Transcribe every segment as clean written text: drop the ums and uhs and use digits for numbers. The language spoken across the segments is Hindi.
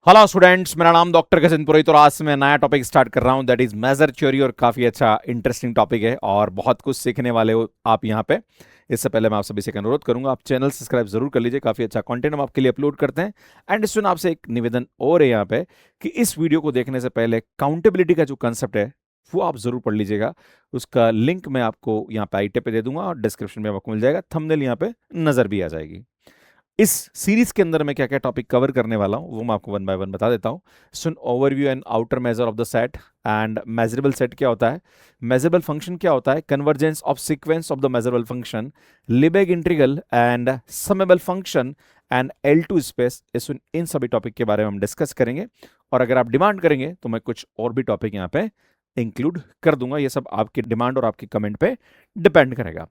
हेलो स्टूडेंट्स, मेरा नाम डॉक्टर गजेंद्र पुरोहित और आज से मैं नया टॉपिक स्टार्ट कर रहा हूं दैट इज मेजर थ्योरी। और काफी अच्छा इंटरेस्टिंग टॉपिक है और बहुत कुछ सीखने वाले हो आप यहाँ पे। इससे पहले मैं आप सभी से एक अनुरोध करूंगा, आप चैनल सब्सक्राइब जरूर कर लीजिए, काफी अच्छा कंटेंट हम आपके लिए अपलोड करते हैं। एंड स्टूडेंट, आपसे एक निवेदन और है यहाँ पे कि इस वीडियो को देखने से पहले काउंटेबिलिटी का जो कंसेप्ट है वो आप जरूर पढ़ लीजिएगा। उसका लिंक मैं आपको यहाँ पे आई पे दे दूंगा और डिस्क्रिप्शन में आपको मिल जाएगा, थंबनेल यहाँ पे नजर भी आ जाएगी। इस सीरीज के अंदर मैं क्या क्या टॉपिक कवर करने वाला हूं वो मैं आपको वन बाय वन बता देता हूं। सुन overview and outer measure of the set and measurable set क्या होता है, मेजरेबल फंक्शन क्या होता है, convergence of sequence of the measurable function, Lebesgue integral and summable function and L2 space. इन सभी टॉपिक के बारे में हम डिस्कस करेंगे और अगर आप डिमांड करेंगे तो मैं कुछ और भी टॉपिक यहाँ पे इंक्लूड कर दूंगा। ये सब आपकी डिमांड और आपकी कमेंट पे डिपेंड करेगा।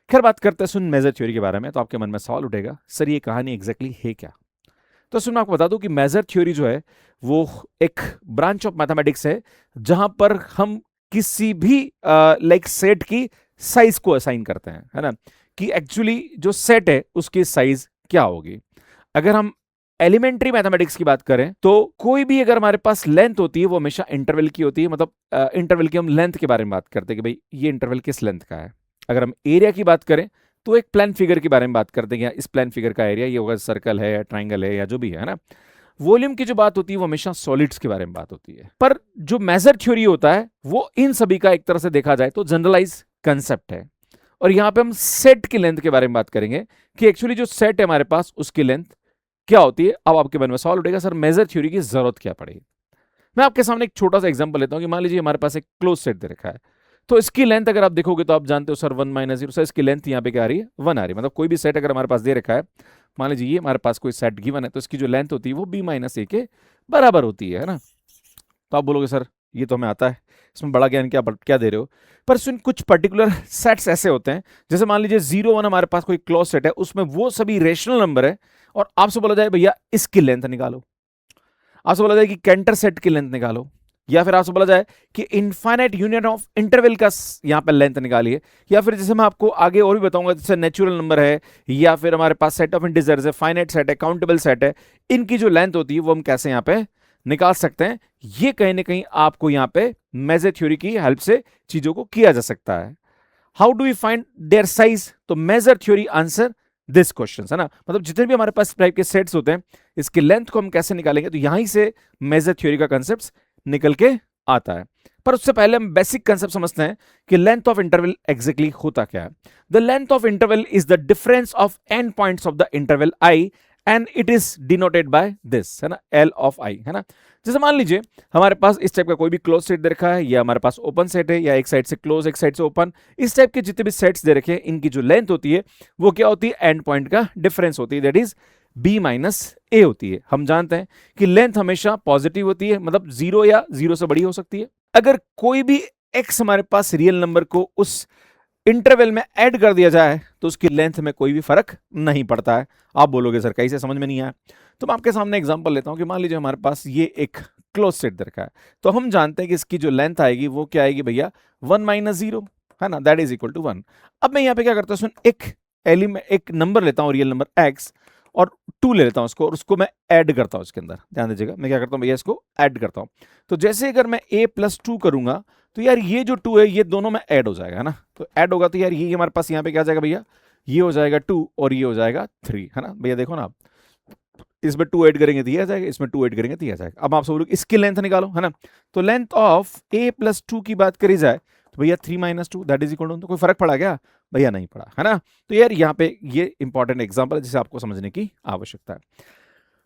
खैर, बात करते हैं सुन मेजर थ्योरी के बारे में, तो आपके मन में सवाल उठेगा, सर ये कहानी एग्जैक्टली है क्या। तो सुन, मैं आपको बता दूं कि मेजर थ्योरी जो है वो एक ब्रांच ऑफ मैथमेटिक्स है जहां पर हम किसी भी लाइक सेट की साइज को असाइन करते हैं, है ना, कि एक्चुअली जो सेट है उसकी साइज क्या होगी। अगर हम एलिमेंट्री मैथमेटिक्स की बात करें तो कोई भी अगर हमारे पास लेंथ होती है वो हमेशा इंटरवल की होती है। मतलब इंटरवल की हम लेंथ के बारे में बात करते हैं कि भाई ये इंटरवल किस लेंथ का है। अगर हम एरिया की बात करें तो एक प्लान फिगर के बारे में बात करते हैं कि इस प्लान फिगर का एरिया ये होगा, सर्कल है या ट्राइंगल है या जो भी है ना। वॉल्यूम की जो बात होती है वो हमेशा सॉलिड्स के बारे में बात होती है। पर जो मेजर थ्योरी होता है वो इन सभी का एक तरह से देखा जाए तो जनरलाइज कंसेप्ट है। और यहां पे हम सेट की लेंथ के बारे में बात करेंगे कि एक्चुअली जो सेट है हमारे पास उसकी लेंथ क्या होती है। अब आपके मन में सवाल उठेगा, सर मेजर थ्योरी की जरूरत क्या पड़ेगी। मैं आपके सामने एक छोटा सा एग्जांपल लेता हूं कि मान लीजिए हमारे पास एक क्लोज सेट दे रखा है, तो इसकी लेंथ अगर आप देखोगे तो आप जानते हो सर 1 - 0, सर इसकी लेंथ यहाँ पे क्या आ रही है, 1 आ रही है। मतलब कोई भी सेट अगर हमारे पास दे रखा है, मान लीजिए ये हमारे पास कोई सेट गिवन है, तो इसकी जो लेंथ होती है वो b - a के बराबर होती है ना। तो आप बोलोगे सर ये तो हमें आता है, इसमें बड़ा ज्ञान क्या क्या दे रहे हो। पर सुन, कुछ पर्टिकुलर सेट्स ऐसे होते हैं, जैसे मान लीजिए 0 1 हमारे पास कोई क्लोज सेट है, उसमें वो सभी रेशनल नंबर है और आपसे बोला जाए भैया इसकी लेंथ निकालो, आपसे बोला जाए कि कैंटर सेट की लेंथ निकालो, या फिर आपसे बोला जाए कि इनफाइनाइट यूनियन ऑफ इंटरवल का यहाँ पे लेंथ निकालिए, या फिर जैसे मैं आपको आगे और भी बताऊंगा जैसे नेचुरल नंबर है या फिर हमारे पास सेट ऑफ इंटीजर्स है, फाइनाइट सेट है, काउंटेबल सेट है, इनकी जो लेंथ होती है वो हम कैसे यहाँ पे निकाल सकते हैं। ये कहीं ना कहीं आपको यहाँ पे मेजर थ्योरी की हेल्प से चीजों को किया जा सकता है। How do we find their size, तो measure theory answer this question, है ना। मतलब जितने भी हमारे पास टाइप के सेट्स होते हैं इसकी लेंथ को हम कैसे निकालेंगे, तो यहीं से मेजर थ्योरी का कंसेप्ट निकल के आता है। पर उससे पहले हम बेसिक कंसेप्ट समझते हैं कि लेंथ ऑफ इंटरवल एग्जैक्टली होता क्या है। The length of interval is the difference of and points of the interval I and it is denoted by this, है ना, एल ऑफ आई, है ना। जैसे मान लीजिए हमारे पास इस टाइप का कोई भी क्लोज सेट दे रखा है, या हमारे पास ओपन सेट है, या एक साइड से क्लोज एक साइड से ओपन, इस टाइप के जितने भी सेट्स दे रखे हैं इनकी जो लेंथ होती है वो क्या होती है, एंड पॉइंट का डिफरेंस होती है, दैट इज b - a होती है। हम जानते हैं कि लेंथ हमेशा पॉजिटिव होती है, मतलब 0 या 0 से बड़ी हो सकती है। अगर कोई भी x हमारे पास रियल नंबर को उस इंटरवल में ऐड कर दिया जाए तो उसकी लेंथ में कोई भी फर्क नहीं पड़ता है। आप बोलोगे सर कैसे, समझ में नहीं आया। तो मैं आपके सामने एग्जांपल लेता हूं कि मान लीजिए हमारे पास ये एक क्लोज सेट दे रखा है, तो हम जानते हैं कि इसकी जो लेंथ आएगी वो क्या आएगी भैया, 1 - 0, है ना, दैट इज इक्वल टू 1। अब मैं यहाँ पे क्या करता हूँ, सुन, एक नंबर लेता हूँ रियल नंबर x और 2 ले लेता हूँ उसको, और उसको मैं ऐड करता हूँ इसके अंदर। ध्यान दीजिएगा मैं क्या करता हूँ भैया, इसको ऐड करता हूँ। तो जैसे अगर मैं a+2 करूंगा तो यार ये जो 2 है ये दोनों में ऐड हो जाएगा, है ना। तो ऐड होगा तो यार ये हमारे पास यहाँ पे क्या आ जाएगा भैया, ये हो जाएगा 2 और ये हो जाएगा 3, है ना। भैया देखो ना आप, इसमें 2 ऐड करेंगे तो ये आ जाएगा, इसमें 2 ऐड करेंगे तो ये आ जाएगा। अब आप सब लोग इसकी लेंथ निकालो, है ना। तो लेंथ ऑफ a+2 की बात करी जाए तो भैया 3 - 2 दैट इज इक्वल टू, तो कोई फर्क पड़ा क्या भैया, नहीं पड़ा, है ना। तो यार यहाँ पे ये इंपॉर्टेंट एग्जांपल है जिसे आपको समझने की आवश्यकता है।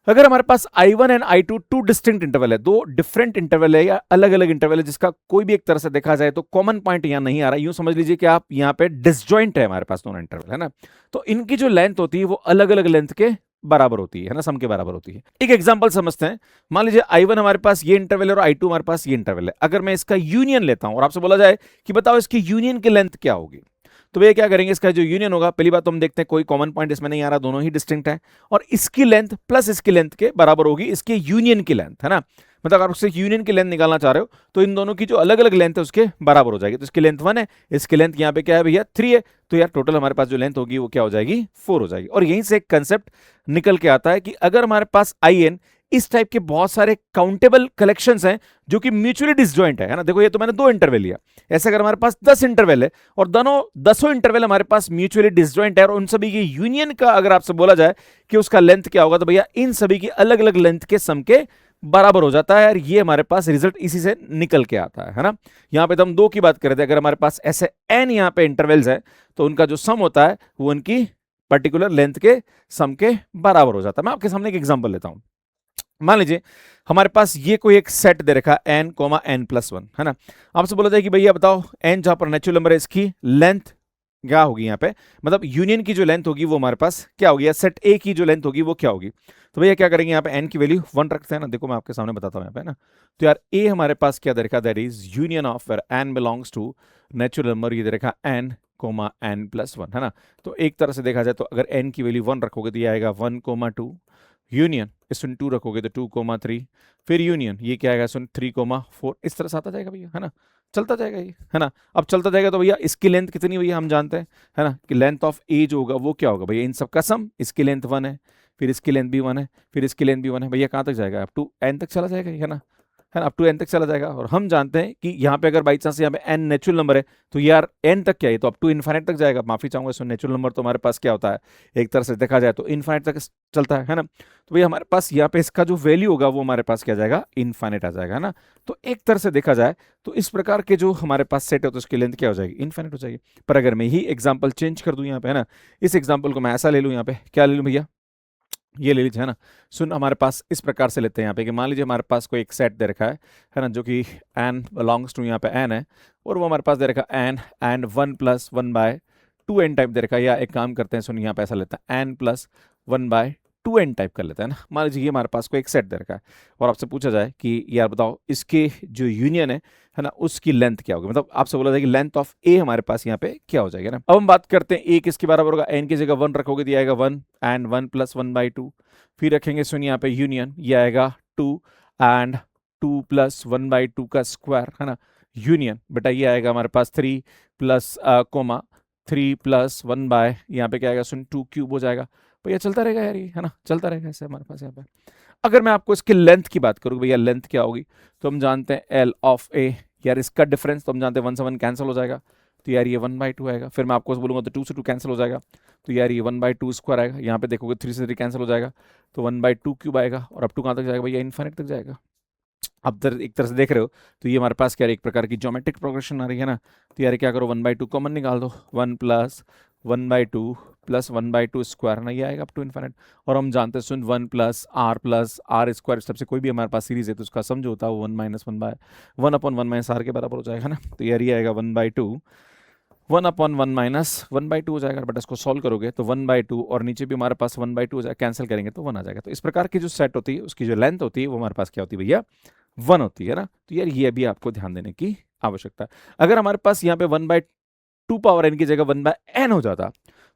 अगर हमारे पास I1 and I2 two distinct interval है, दो डिफरेंट इंटरवल है या अलग अलग इंटरवल है, जिसका कोई भी एक तरह से देखा जाए तो कॉमन पॉइंट यहां नहीं आ रहा, यूं समझ लीजिए कि आप यहां पे डिसजॉइंट है हमारे पास दोनों इंटरवल, है ना। तो इनकी जो लेंथ होती है वो अलग अलग लेंथ के बराबर होती है ना, सम के बराबर होती है। एक एग्जांपल समझते हैं, मान लीजिए I1 हमारे पास ये इंटरवल है और I2 हमारे पास ये इंटरवल है। अगर मैं इसका यूनियन लेता हूं और आपसे बोला जाए कि बताओ इसकी यूनियन की लेंथ क्या होगी, तो भैया क्या करेंगे, इसका जो यूनियन होगा, पहली बात तो हम देखते हैं कोई कॉमन पॉइंट इसमें नहीं आ रहा, दोनों ही डिस्टिंक्ट है, और इसकी लेंथ प्लस इसकी लेंथ के बराबर होगी इसके यूनियन की लेंथ, है ना। मतलब अगर उससे यूनियन की लेंथ निकालना चाह रहे हो तो इन दोनों की जो अलग अलग लेंथ है उसके बराबर हो जाएगी। तो इसकी लेंथ 1 है, इसकी लेंथ यहाँ पे क्या है भैया 3 है, तो यार टोटल हमारे पास जो लेंथ होगी वो क्या हो जाएगी 4 हो जाएगी। और यहीं से एक कंसेप्ट निकल के आता है कि अगर हमारे पास आई एन इस टाइप के बहुत सारे काउंटेबल कलेक्शंस हैं जो कि म्यूचुअली डिसजॉइंट है ना। देखो ये तो मैंने 2 इंटरवल लिया, ऐसे अगर हमारे पास 10 इंटरवल है और दोनों 10 इंटरवल हमारे पास म्यूचुअली डिसजॉइंट है और उन सभी की यूनियन का अगर आपसे बोला जाए कि उसका लेंथ क्या होगा, तो भैया इन सभी की अलग अलग लेंथ के सम के बराबर हो जाता है। और ये हमारे पास रिजल्ट इसी से निकल के आता है ना। यहां पे तो हम 2 की बात कर रहे थे, अगर हमारे पास ऐसे n यहां पे इंटरवल्स है तो उनका जो सम होता है वो उनकी पर्टिकुलर लेंथ के सम के बराबर हो जाता है। मैं आपके सामने एक एग्जांपल लेता हूं। मान लीजिए हमारे पास ये कोई एक सेट दे रखा है n, n+1, है ना। आपसे बोला जाए कि भैया बताओ n जहां पर नेचुरल नंबर है इसकी लेंथ क्या होगी, यहाँ पे मतलब यूनियन की जो लेंथ होगी वो हमारे पास क्या होगी, या सेट ए की जो लेंथ होगी वो क्या होगी। तो भैया क्या करेंगे, यहाँ पे n की वैल्यू 1 रखते हैं ना। देखो मैं आपके सामने बताता हूँ यहाँ पे ना। तो यार ए हमारे पास क्या दे रखा, that is union of where n belongs to natural number, ये दे रखा n, n+1, है ना। तो एक तरह से देखा जाए तो अगर n की वैल्यू 1 रखोगे तो ये आएगा 1, 2, यूनियन इसमें 2 रखोगे तो 2, 3, फिर यूनियन ये क्या आएगा इसमें 3, 4, इस तरह से आता जाएगा भैया, है ना। चलता जाएगा ये, है ना। अब चलता जाएगा तो भैया इसकी लेंथ कितनी भैया हम जानते हैं, है ना, कि लेंथ ऑफ ए जो होगा वो क्या होगा भैया, इन सब का सम। इसकी लेंथ 1 है, फिर इसकी लेंथ भी 1 है, फिर इसकी लेंथ भी 1 है, भैया कहाँ तक जाएगा, अप टू n तक चला जाएगा, है ना, है ना, अप टू n तक चला जाएगा। और हम जानते हैं कि यहाँ पे अगर बाई चांस यहाँ पे n नेचुरल नंबर है तो यार n तक क्या है, तो अप टू इन्फाइनाइट तक जाएगा। माफी चाहूंगा, इसमें नेचुरल नंबर तो हमारे पास क्या होता है, एक तरह से देखा जाए तो इन्फाइनाइट तक चलता है ना। तो भैया हमारे पास यहाँ पे इसका जो वैल्यू होगा वो हमारे पास क्या जाएगा, इन्फाइनाइट आ जाएगा, है ना। तो एक तरह से देखा जाए तो इस प्रकार के जो हमारे पास सेट है तो उसकी लेंथ क्या हो जाएगी, इन्फाइनाइट हो जाएगी। पर अगर मैं ही एग्जाम्पल चेंज कर दूं यहाँ पे, है ना, इस एग्जाम्पल को मैं ऐसा ले लूँ, यहाँ पे क्या ले लूँ भैया, ये ले लीजिए, है ना। सुन हमारे पास इस प्रकार से लेते हैं यहाँ पे कि मान लीजिए हमारे पास कोई एक सेट दे रखा है ना, जो कि n बिलोंग्स टू यहाँ पे n है, और वो हमारे पास दे रखा n एंड 1+1/2n टाइप दे रखा है। या एक काम करते हैं, सुन यहाँ पे ऐसा लेते हैं n+1/2n टाइप कर लेते हैं ना। मान लीजिए ये हमारे पास कोई एक सेट दे रखा है और आपसे पूछा जाए कि यार बताओ इसके जो यूनियन है ना उसकी लेंथ क्या होगी, मतलब आपसे बोला जाए कि लेंथ ऑफ ए हमारे पास यहाँ पे क्या हो जाएगा ना। अब हम बात करते हैं ए किसके बराबर होगा, n की जगह 1 रखोगे तो आएगा 1 एंड 1+1/2, फिर रखेंगे सुन यहाँ पे यूनियन, ये आएगा 2 एंड 2+1/2 का स्क्वायर, है ना। यूनियन बेटा ये आएगा हमारे पास 3 प्लस 3+1 बाय यहाँ पे क्या आएगा सुन 2³ हो जाएगा। भैया चलता रहेगा यार ये, है ना, चलता रहेगा ऐसे हमारे पास यहाँ पे। अगर मैं आपको इसकी लेंथ की बात करूँ भैया लेंथ क्या होगी, तो हम जानते हैं एल ऑफ ए, यार इसका डिफरेंस तो हम जानते हैं 1 से 1 कैंसिल हो जाएगा, तो यार ये 1/2 आएगा। फिर मैं आपको बोलूंगा तो 2 से 2 कैंसिल हो जाएगा, तो यार ये 1/2 स्क्वायर आएगा। यहाँ पे देखोगे 3 से 3 कैंसिल हो जाएगा, तो 1/2³ आएगा। और अब टू कहाँ तक जाएगा भैया, इन्फाइनाइट तक जाएगा। अब एक तरह से देख रहे हो तो ये हमारे पास क्या है, एक प्रकार की ज्योमेट्रिक प्रोग्रेशन आ रही है ना। तो यार क्या करो 1/2 कॉमन निकाल दो, 1+1/2 प्लस 1/2 स्क्वायर ना, ये आएगा अप टू इन्फाइनाइट। और हम जानते हैं सुन 1+r स्क्वायर सबसे कोई भी हमारे पास सीरीज है तो उसका सम जो होता है वो 1/1/1/1 के बराबर हो जाएगा ना। तो यार ये आएगा 1/2 1/1 हो जाएगा। बट इसको सॉल्व करोगे तो 1/2 और नीचे भी हमारे पास 1/2 हो जाएगा, कैंसिल करेंगे तो 1 आ जाएगा। तो इस प्रकार की जो सेट होती है उसकी जो लेंथ होती है वो हमारे पास क्या होती है भैया 1 होती है ना। तो यार ये भी आपको ध्यान देने की आवश्यकता है। अगर हमारे पास यहाँ पे 1/2 पावर n की जगह 1/n हो जाता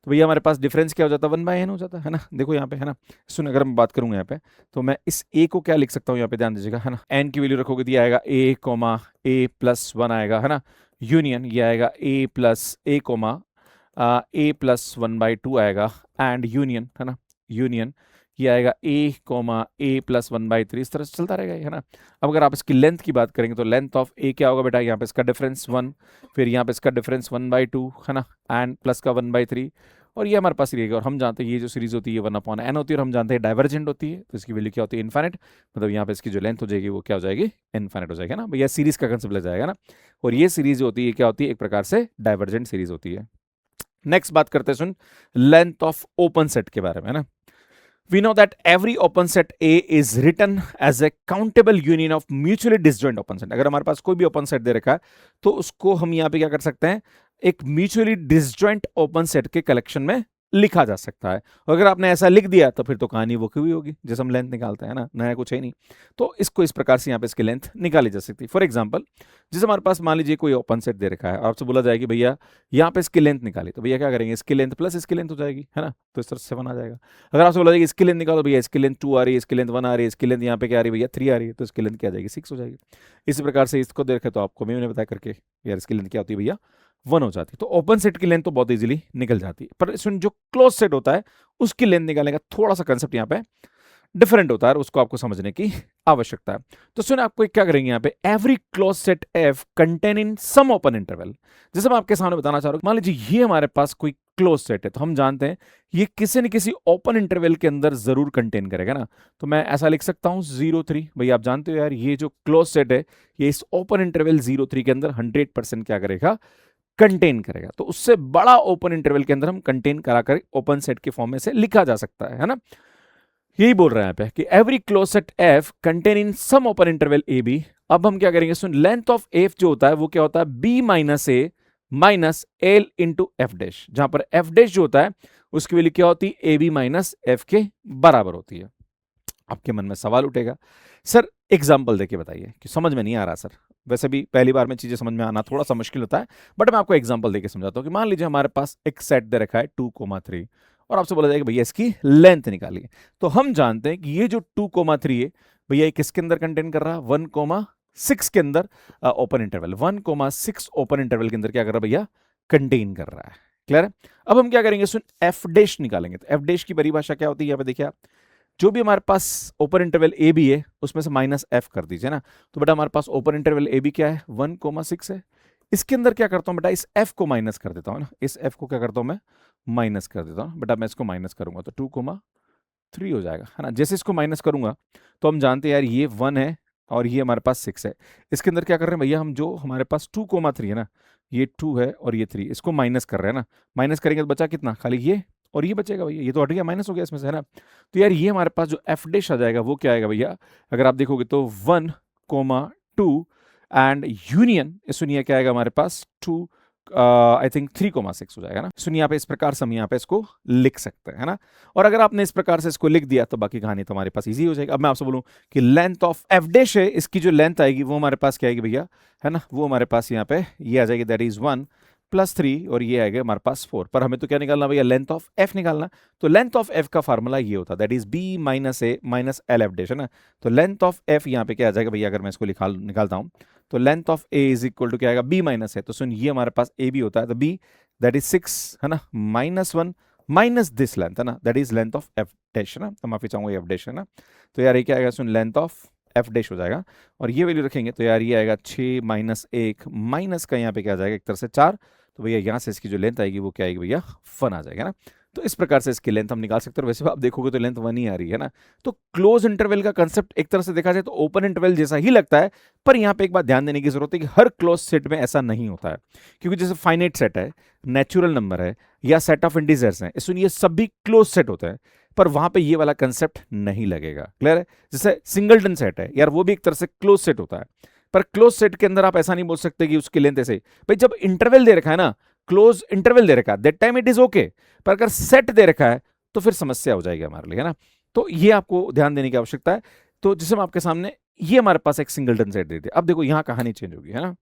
तो भैया हमारे पास डिफरेंस क्या हो जाता, 1/n हो जाता है ना। देखो यहाँ पे, है ना, सुन अगर मैं बात करूंगा यहाँ पे तो मैं इस a को क्या लिख सकता हूँ, यहाँ पे ध्यान दीजिएगा, है ना। n की वैल्यू रखोगे दिया आएगा a+1 आएगा, है ना। यूनियन ये आएगा a+1/2 आएगा, एंड यूनियन, है ना, यूनियन ये आएगा a+1/3, इस तरह से चलता रहेगा, है ना। अब अगर आप इसकी लेंथ की बात करेंगे तो लेंथ ऑफ ए क्या होगा बेटा, यहाँ पे इसका डिफरेंस 1, फिर यहाँ पे इसका डिफरेंस 1/2, है ना, एंड प्लस का 1/3, और ये हमारे पास रहेगा। और हम जानते हैं ये जो सीरीज होती है 1/n होती है, और हम जानते हैं डाइवर्जेंट होती है, तो इसकी वैल्यू क्या होती है, इन्फाइनाइट। मतलब यहाँ पे इसकी जो लेंथ हो जाएगी वो क्या हो जाएगी, इन्फाइनाइट हो जाएगा ना भैया। सीरीज का कंसेप्ट लग जाएगा ना। और ये सीरीज होती है क्या होती है, एक प्रकार से डाइवर्जेंट सीरीज होती है। नेक्स्ट बात करते हैं सुन लेंथ ऑफ ओपन सेट के बारे में, है ना। We know that every open set A is written as a countable union of mutually disjoint open set. अगर हमारे पास कोई भी ओपन सेट दे रखा है तो उसको हम यहाँ पे क्या कर सकते हैं, एक म्यूचुअली डिसजॉइंट ओपन सेट के कलेक्शन में लिखा जा सकता है। और अगर आपने ऐसा लिख दिया तो फिर तो कहानी वो क्यों होगी, जैसे हम लेंथ निकालते हैं ना, नया कुछ है नहीं। तो इसको इस प्रकार से यहाँ पे इसकी लेंथ निकाली जा सकती है। फॉर एग्जाम्पल, जैसे हमारे पास मान लीजिए कोई ओपन सेट दे रखा है और आपसे बोला जाए कि भैया यहाँ पे इसकी लेंथ निकाली, तो भैया क्या करेंगे, इसकी लेंथ प्लस इसकी लेंथ हो जाएगी, है ना, तो इस तरह से 7 आ जाएगा। अगर आपसे बोला जाएगा इसकी लेंथ निकालो, भैया इसकी लेंथ 2 आ रही है, इसकी लेंथ 1 आ रही है, इसकी लेंथ यहाँ पे क्या आ रही है भैया 3 आ रही है, तो इसकी लेंथ क्या आ जाएगी 6 हो जाएगी। इसी प्रकार से इसको देखे तो आपको मैंने बताया करके यार इसकी लेंथ क्या होती है भैया 1 हो जाती है। तो ओपन सेट की लेंथ तो बहुत इजीली निकल जाती है, पर इसमें जो क्लोज सेट होता है उसकी लेंथ निकालने का थोड़ा सा कंसेप्ट यहाँ पे डिफरेंट होता है और उसको आपको समझने की आवश्यकता है। तो सुनिए आपको क्या करेंगे यहाँ पे, every close set F contain in some open interval. जैसे मैं आपके सामने बताना चाह रहा हूँ, मान लीजिए ये हमारे पास कोई क्लोज सेट है, तो हम जानते हैं ये किसी न किसी ओपन इंटरवल के अंदर जरूर कंटेन करेगा ना। तो मैं ऐसा लिख सकता हूँ 0 3, भैया आप जानते हो यार ये जो क्लोज सेट है ये इस ओपन इंटरवल 0 3 के अंदर 100% क्या करेगा, कंटेन करेगा। तो उससे बड़ा ओपन इंटरवल के अंदर हम कंटेन कराकर ओपन सेट के फॉर्म में से लिखा जा सकता है ना। यही बोल रहे हैं यहाँ पे कि every close set F contain in some open interval A B. अब हम क्या करेंगे, सुन लेंथ ऑफ एफ जो होता है वो क्या होता है, B minus A minus L into F dash, जहां पर एफ डैश जो होता है उसकी वैल्यू क्या होती है, ए बी माइनस एफ के बराबर होती है। आपके मन में सवाल उठेगा, सर एग्जाम्पल देके बताइए कि समझ में नहीं आ रहा सर। वैसे भी पहली बार में चीजें समझ में आना थोड़ा सा मुश्किल होता है, बट मैं आपको एग्जाम्पल देके समझाता हूँ कि मान लीजिए हमारे पास एक सेट दे रखा है 2,3 और आपसे बोला जाएगा भैया इसकी लेंथ निकालिए। तो हम जानते हैं कि ये जो 2,3 है भैया ये किसके अंदर कंटेन कर रहा है, 1,6 के अंदर ओपन इंटरवल, 1,6 ओपन इंटरवल के अंदर क्या कर रहा है भैया, कंटेन कर रहा है। क्लियर है। अब हम क्या करेंगे, सुन एफ डैश निकालेंगे। तो एफ डैश की परिभाषा क्या होती है, यहाँ पे देखिए आप, जो भी हमारे पास ओपन इंटरवल ए बी है उसमें से माइनस एफ कर दीजिए ना। तो बेटा हमारे पास ओपन इंटरवल ए बी क्या है, 1,6 है। इसके अंदर क्या करता हूं बेटा, इस एफ को माइनस कर देता हूं ना, इस एफ को क्या करता हूं मैं, माइनस कर देता हूं। बेटा मैं इसको माइनस करूंगा तो 2,3 हो जाएगा, है ना। जैसे इसको माइनस करूंगा तो हम जानते हैं यार ये 1 है और ये हमारे पास 6 है। इसके अंदर क्या कर रहे हैं भैया, हम जो हमारे पास 2,3 है ना, ये 2 है और ये 3, इसको माइनस कर रहे हैं ना। माइनस करेंगे तो बचा कितना, खाली ये और ये बचेगा भैया, ये तो हट गया, माइनस हो गया इसमें से, है ना। तो यार ये हमारे पास जो एफ डैश आ जाएगा वो क्या आएगा भैया, अगर आप देखोगे तो 1,2 एंड यूनियन, सुनिए क्या आएगा हमारे पास 2 आई थिंक 3,6 हो जाएगा ना। सुनिए यहाँ पे इस प्रकार से हम यहाँ पे इसको लिख सकते हैं, है ना। और अगर आपने इस प्रकार से इसको लिख दिया तो बाकी कहानी तो हमारे पास इजी हो जाएगी। अब मैं आपसे बोलूं कि लेंथ ऑफ एफ डैश है, इसकी जो लेंथ आएगी वो हमारे पास क्या आएगी भैया, है ना, वो हमारे पास यहाँ पे ये आ जाएगी, दैट इज 1 + 3 और ये आएगा हमारे पास 4। पर हमें तो क्या निकालना भैया, लेंथ ऑफ एफ निकालना। तो लेंथ ऑफ एफ का फार्मूला ये होता है, that is B minus A minus L F dash, है ना। तो लेंथ ऑफ एफ यहाँ पे क्या आ जाएगा भैया, अगर मैं इसको निकालता हूँ तो length of A is equal to क्या आएगा, बी माइनस है। तो सुन ये हमारे पास ए बी होता है, तो बी दैट इज 6, है ना, -1 माइनस दिस लेंथ, है ना, that is length of F dash, है ना। तो माफी चाहूंगा एफ डैश, है ना। तो यार ये क्या आएगा, सुन लेंथ ऑफ एफ डैश हो जाएगा और ये वैल्यू रखेंगे तो यार ये आएगा 6 - 1 माइनस का यहाँ पे क्या आ जाएगा, एक तरह से 4। तो भैया यहाँ से इसकी जो लेंथ आएगी वो क्या आएगी भैया, 1 आ जाएगा ना। तो इस प्रकार से इसकी लेंथ हम निकाल सकते हैं। वैसे आप देखोगे तो लेंथ 1 ही आ रही है ना। तो क्लोज इंटरवल का कंसेप्ट एक तरह से देखा जाए तो ओपन इंटरवल जैसा ही लगता है, पर यहाँ पे एक बात ध्यान देने की जरूरत है कि हर क्लोज सेट में ऐसा नहीं होता है। क्योंकि जैसे फाइनाइट सेट है, नेचुरल नंबर है या सेट ऑफ इंटीजर्स हैं, सुनिए सभी क्लोज सेट होते हैं, पर वहां पे ये वाला कंसेप्ट नहीं लगेगा। क्लियर है। जैसे सिंगलटन सेट है यार, वो भी एक तरह से क्लोज सेट होता है, पर क्लोज सेट के अंदर आप ऐसा नहीं बोल सकते कि उसकी लेंथ ऐसे, भाई जब इंटरवल दे रखा है ना, क्लोज इंटरवल दे रखा है, that time it is okay, पर अगर सेट दे रखा है तो फिर समस्या हो जाएगी हमारे लिए, है ना। तो ये आपको ध्यान देने की आवश्यकता है। तो जैसे मैं आपके सामने ये हमारे पास एक सिंगलटन सेट दे दिया, अब देखो यहां कहानी चेंज होगी, है ना।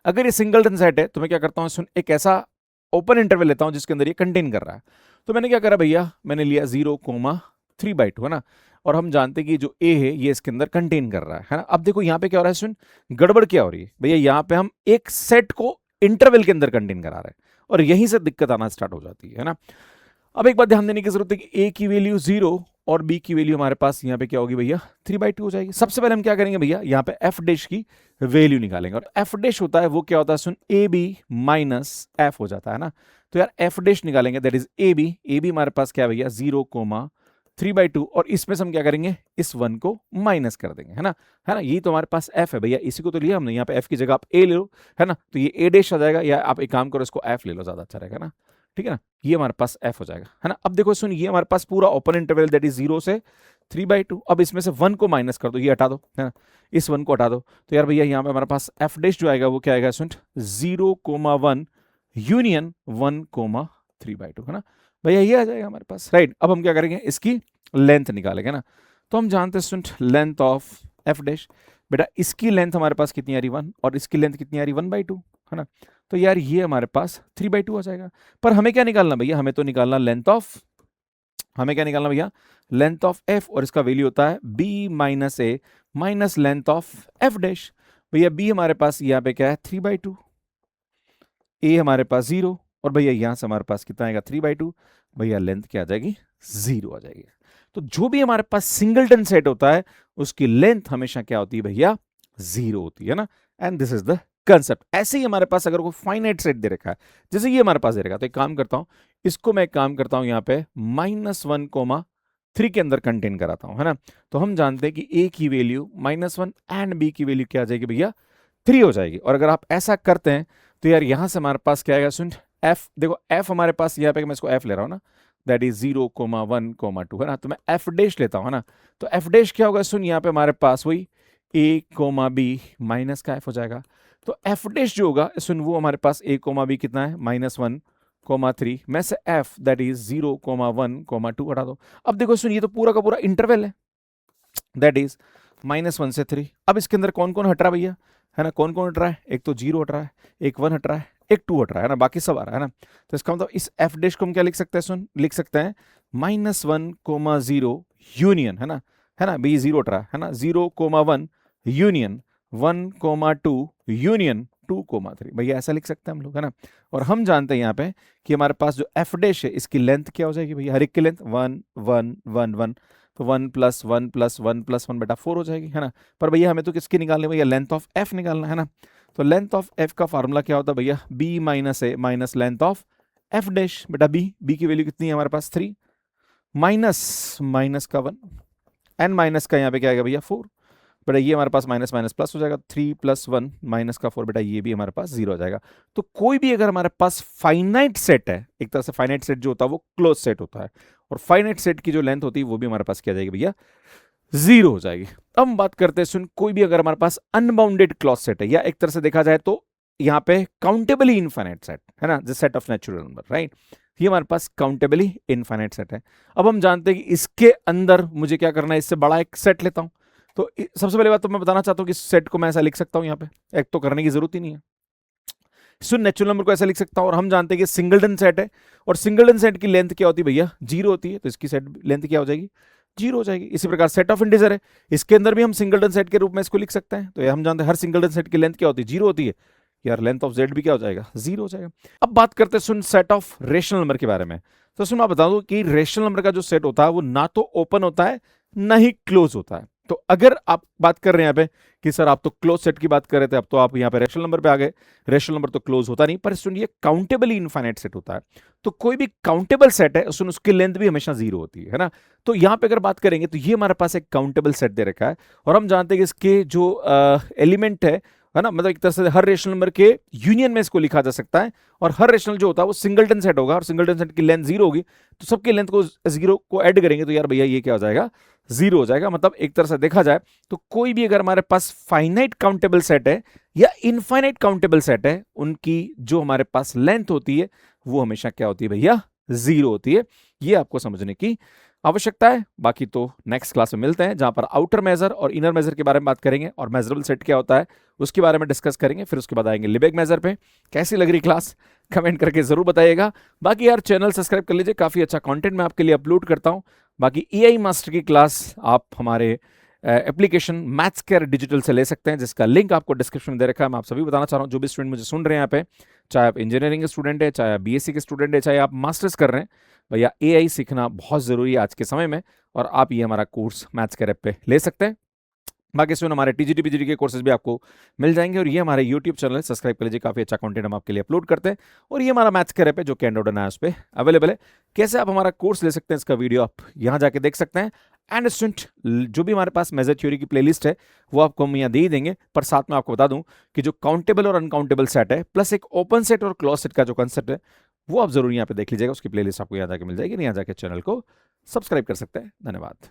अगर ये सिंगलटन सेट है तो मैं क्या करता हूं, सुन एक ऐसा ओपन इंटरवल लेता हूं जिसके अंदर ये कंटेन कर रहा है। तो मैंने क्या करा भैया, मैंने लिया 0,3/2, है ना। और हम जानते हैं कि जो ए है ये इसके अंदर कंटेन कर रहा है ना। अब देखो यहाँ पे क्या हो रहा है, सुन गड़बड़ क्या हो रही है भैया, यहाँ पे हम एक सेट को इंटरवल के अंदर कंटेन करा रहे हैं और यहीं से दिक्कत आना स्टार्ट हो जाती है ना। अब एक बात ध्यान देने की जरूरत है कि ए की वैल्यू 0 और बी की वैल्यू हमारे पास यहाँ पे क्या होगी भैया, 3/2 हो जाएगी। सबसे पहले हम क्या करेंगे भैया, यहाँ पे एफ डैश की वैल्यू निकालेंगे और एफ डैश होता है वो क्या होता है, सुन ए बी माइनस एफ हो जाता है ना। तो यार एफ डैश निकालेंगे, दैट इज ए बी हमारे पास क्या भैया 0,3/2 और इसमें से हम क्या करेंगे, इस 1 को माइनस कर देंगे, है ना। यही तो हमारे पास एफ है भैया, इसी को तो लिया हमने। यहाँ पे एफ की जगह आप ए ले लो, है ना। तो ये ए डैश आ जाएगा, या आप एक काम करो इसको एफ ले लो, ज्यादा अच्छा रहेगा ना। ठीक है ना, ये हमारे पास एफ हो जाएगा, है ना। अब देखो सुन, ये हमारे पास पूरा ओपन इंटरवल दैट इज 0 से 3/2। अब इसमें से 1 को माइनस कर दो, ये हटा दो, है ना, इस 1 को हटा दो। तो यार भैया यहाँ पे हमारे पास एफ डैश जो आएगा वो क्या आएगा, सुन 0,1 यूनियन 1,3/2, है ना। भैया ये आ जाएगा हमारे पास, राइट। अब हम क्या करेंगे, इसकी लेंथ निकालेंगे ना। तो हम जानते हैं student length of F dash, बेटा इसकी लेंथ हमारे पास कितनी आ रही 1 और इसकी लेंथ कितनी आ रही 1/2, है ना। तो यार ये हमारे पास 3/2 आ जाएगा। पर हमें क्या निकालना भैया, हमें तो निकालना लेंथ ऑफ, हमें क्या निकालना भैया, लेंथ ऑफ एफ, और इसका वैल्यू होता है B minus A minus length of F dash. भैया बी हमारे पास यहाँ पे क्या है 3/2, ए हमारे पास 0, और भैया यहां से हमारे पास कितना आएगा 3/2, भैया लेंथ क्या आ जाएगी 0 आ जाएगी। तो जो भी हमारे पास सिंगलटन सेट होता है उसकी लेंथ हमेशा क्या होती है भैया 0 होती है ना। And this is the concept. ऐसे ही हमारे पास अगर कोई फाइनाइट सेट दे रखा है, जैसे ये हमारे पास दे रखा है, तो एक काम करता हूं, इसको मैं एक काम करता हूं यहाँ पे -1,3 के अंदर कंटेन कराता हूं, है ना। तो हम जानते हैं कि ए की वैल्यू -1 एंड बी की वैल्यू क्या आ जाएगी भैया 3 हो जाएगी। और अगर आप ऐसा करते हैं तो यार यहां से हमारे पास क्या आएगा सुन, एफ देखो, एफ हमारे पास यहाँ पे मैं इसको एफ ले रहा हूँ ना, दैट इज 0,1,2, है ना। तो मैं एफ डैश लेता हूँ, है ना। तो एफ डैश क्या होगा सुन, यहाँ पे हमारे पास वही ए कोमा बी माइनस का एफ हो जाएगा। तो एफ डैश जो होगा सुन वो हमारे पास ए कोमा बी कितना है -1,3 में से एफ दैट इज 0,1,2 हटा दो। अब देखो सुन ये तो पूरा का पूरा इंटरवल है, दैट इज -1 से 3। अब इसके अंदर कौन कौन हट रहा है भैया, है ना, कौन कौन हट रहा है, एक तो 0 हट रहा है, एक 1 हट रहा है, एक 2 हट रहा है ना, बाकी सब आ रहा है ना। तो इसका मतलब इस एफ डैश को हम क्या लिख सकते हैं सुन, लिख सकते हैं -1,0 यूनियन, है ना बी 0 हट रहा है ना, 0,1 यूनियन 1,2 यूनियन 2,3, भैया ऐसा लिख सकते हैं हम लोग, है ना। और हम जानते हैं यहाँ पे कि हमारे पास जो एफ डैश है इसकी लेंथ क्या हो जाएगी भैया, हर एक की लेंथ 1 1 1 1, तो 1 + 1 + 1 + 1 बेटा 4 हो जाएगी, है ना। पर भैया हमें तो किसकी निकालनी है भैया, लेंथ ऑफ एफ निकालना है ना। तो लेंथ ऑफ एफ का फार्मूला क्या होता है भैया, B minus A minus length of F dash. बेटा बी की वैल्यू कितनी है हमारे पास 3, माइनस का 1 एन माइनस का यहाँ पे क्या आएगा भैया 4, बेटा ये हमारे पास माइनस माइनस प्लस हो जाएगा, 3 + 1 माइनस का 4, बेटा ये भी हमारे पास 0 हो जाएगा। तो कोई भी अगर हमारे पास फाइनाइट सेट है, एक तरह से फाइनाइट सेट जो होता है वो क्लोज सेट होता है, और फाइनाइट सेट की जो लेंथ होती है वो भी हमारे पास क्या जाएगी भैया 0 हो जाएगी। अब हम बात करते हैं सुन, कोई भी अगर हमारे पास अनबाउंडेड क्लोज सेट है, या एक तरह से देखा जाए तो यहाँ पे काउंटेबली इनफाइनाइट सेट है ना, the set of natural number, right. ये हमारे पास काउंटेबली इनफाइनाइट सेट है। अब हम जानते हैं कि इसके अंदर मुझे क्या करना है, इससे बड़ा एक सेट लेता हूं। तो सबसे पहले बात तो मैं बताना चाहता हूं कि इस सेट को मैं ऐसा लिख सकता हूं, यहाँ पे एक तो करने की जरूरत ही नहीं है, सुन नेचुरल नंबर को ऐसा लिख सकता हूं। और हम जानते हैं कि सिंगलटन सेट है, और सिंगलटन सेट की लेंथ क्या होती है भैया 0 होती है, तो इसकी सेट लेंथ क्या हो जाएगी 0 हो जाएगी। इसी प्रकार सेट ऑफ इंटीजर है, इसके अंदर भी हम सिंगलटन सेट के रूप में इसको लिख सकते हैं। तो ये हम जानते हैं हर सिंगलटन सेट की लेंथ क्या होती है 0 होती है, यार लेंथ ऑफ जेड भी क्या हो जाएगा 0 हो जाएगा। अब बात करते हैं सुन सेट ऑफ रेशनल नंबर के बारे में। तो सुन मैं बता दूं कि रेशनल नंबर का जो सेट होता है वो ना तो ओपन होता है ना ही क्लोज होता है। तो अगर आप बात कर रहे हैं यहाँ पे कि सर आप तो क्लोज सेट की बात कर रहे थे, अब तो आप यहाँ पे रेशनल नंबर पे आ गए, रेशनल नंबर तो क्लोज होता नहीं, पर सुनिए काउंटेबली इनफाइनाइट सेट होता है। तो कोई भी काउंटेबल सेट है सुन उसकी लेंथ भी हमेशा 0 होती है ना। तो यहाँ पे अगर बात करेंगे तो ये हमारे पास एक काउंटेबल सेट दे रखा है, और हम जानते हैं कि इसके जो एलिमेंट है ना, मतलब एक तरह से हर रेशनल नंबर के यूनियन में इसको लिखा जा सकता है, और हर रेशनल जो होता है वो सिंगलटन सेट होगा, और सिंगलटन सेट की लेंथ 0 होगी, तो सबकी लेंथ को 0 को ऐड करेंगे तो यार भैया ये क्या हो जाएगा 0 हो जाएगा। मतलब एक तरह से देखा जाए तो कोई भी अगर हमारे पास फाइनाइट काउंटेबल सेट है या इनफाइनाइट काउंटेबल सेट है, उनकी जो हमारे पास लेंथ होती है वो हमेशा क्या होती है भैया 0 होती है। ये आपको समझने की आवश्यकता है। बाकी तो नेक्स्ट क्लास में मिलते हैं, जहां पर आउटर मेजर और इनर मेजर के बारे में बात करेंगे, और मेजरेबल सेट क्या होता है उसके बारे में डिस्कस करेंगे। फिर उसके बाद आएंगे लिबेग मेजर पे। कैसी लग रही क्लास कमेंट करके जरूर बताइएगा। बाकी यार चैनल सब्सक्राइब कर लीजिए, काफी अच्छा कंटेंट मैं आपके लिए अपलोड करता हूं। बाकी एआई मास्टर की क्लास आप हमारे एप्लीकेशन मैथ्स केयर डिजिटल से ले सकते हैं, जिसका लिंक आपको डिस्क्रिप्शन में दे रखा है। मैं आप सभी बताना चाह रहा हूँ, जो भी स्टूडेंट मुझे सुन रहे हैं यहाँ पे, चाहे आप इंजीनियरिंग के स्टूडेंट है, चाहे आप बीएससी के स्टूडेंट है, चाहे आप मास्टर्स कर रहे हैं, भैया एआई सीखना बहुत जरूरी है आज के समय में, और आप ये हमारा कोर्स मैथ्स केयर ऐप पे ले सकते हैं। बाकी सुन हमारे टीजीटी पीजीटी के कोर्सेज भी आपको मिल जाएंगे, और ये हमारे यूट्यूब चैनल है, सब्सक्राइब कर लीजिए, काफी अच्छा कंटेंट हम आपके लिए अपलोड करते हैं। और ये हमारा मैथ्स केयर ऐप है जो कि एंड्रॉइड और आईओएस पे अवेलेबल है। कैसे आप हमारा कोर्स ले सकते हैं इसका वीडियो आप यहाँ जाके देख सकते हैं। एंड स्टूडेंट जो भी हमारे पास मेजर थ्योरी की प्लेलिस्ट है वो आपको हम यहाँ दे ही देंगे, पर साथ में आपको बता दूं कि जो काउंटेबल और अनकाउंटेबल सेट है प्लस एक ओपन सेट और क्लोज सेट का जो कंसेप्ट है वो आप जरूर यहाँ पे देख लीजिएगा। उसकी प्लेलिस्ट आपको यहाँ जाके मिल जाएगी, यहाँ जाके चैनल को सब्सक्राइब कर सकते हैं। धन्यवाद।